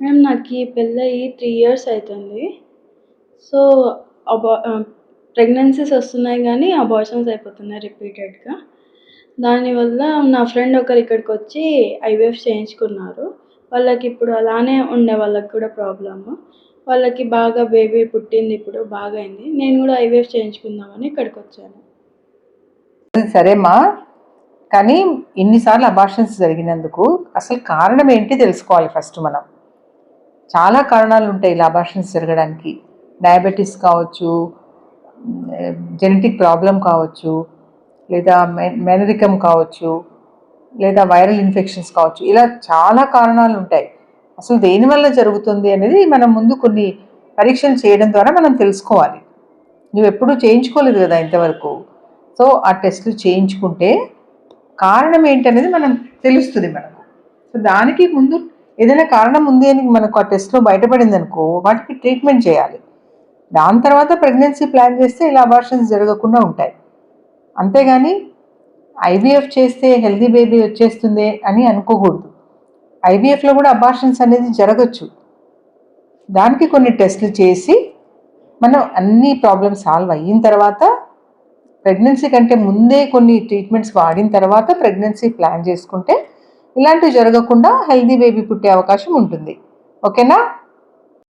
నాకు ఈ పెళ్ళయి 3 ఇయర్స్ అయితుంది. సో, అబా ప్రెగ్నెన్సీస్ వస్తున్నాయి గానీ, అబార్షన్స్ అయిపోతున్నాయి రిపీటెడ్‌గా. దానివల్ల నా ఫ్రెండ్ ఒకరు ఇక్కడికొచ్చి ఐవీఎఫ్ చేయించుకున్నారు. వాళ్ళకిప్పుడు అలానే ఉండే వాళ్ళకి కూడా ప్రాబ్లము. వాళ్ళకి బాగా బేబీ పుట్టిందిప్పుడు బాగయింది. నేను గూడా ఐవీఎఫ్ చేయించుకుందామని ఇక్కడికొచ్చాను. సరేమ్మా, కానీ ఇన్నిసార్లు అబార్షన్స్ జరిగినందుకు అసలు కారణం ఏంటి తెలుసుకోవాలి ఫస్ట్ మనం. చాలా కారణాలు ఉంటాయి ఇలా అబార్షన్స్ జరగడానికి. డయాబెటీస్ కావచ్చు, జెనెటిక్ ప్రాబ్లం కావచ్చు, లేదా మెనరికం కావచ్చు, లేదా వైరల్ ఇన్ఫెక్షన్స్ కావచ్చు. ఇలా చాలా కారణాలు ఉంటాయి. అసలు దేనివల్ల జరుగుతుంది అనేది మనం ముందు కొన్ని పరీక్షలు చేయడం ద్వారా మనం తెలుసుకోవాలి. నువ్వు ఎప్పుడూ చేయించుకోలేదు కదా ఇంతవరకు. సో ఆ టెస్టులు చేయించుకుంటే కారణం ఏంటనేది మనం తెలుస్తుంది మనకు. సో దానికి ముందు ఏదైనా కారణం ఉంది అని మనకు ఆ టెస్ట్లో బయటపడింది అనుకో, వాటికి ట్రీట్మెంట్ చేయాలి. దాని తర్వాత ప్రెగ్నెన్సీ ప్లాన్ చేస్తే ఇలా అబార్షన్స్ జరగకుండా ఉంటాయి. అంతేగాని ఐవీఎఫ్ చేస్తే హెల్దీ బేబీ వచ్చేస్తుంది అని అనుకోకూడదు. ఐవీఎఫ్లో కూడా అబార్షన్స్ అనేది జరగచ్చు. దానికి కొన్ని టెస్టులు చేసి మనం అన్ని ప్రాబ్లమ్స్ సాల్వ్ అయిన తర్వాత, ప్రెగ్నెన్సీ కంటే ముందే కొన్ని ట్రీట్మెంట్స్ వాడిన తర్వాత ప్రెగ్నెన్సీ ప్లాన్ చేసుకుంటే ఇలాంటివి జరగకుండా హెల్దీ బేబీ పుట్టే అవకాశం ఉంటుంది. ఓకేనా?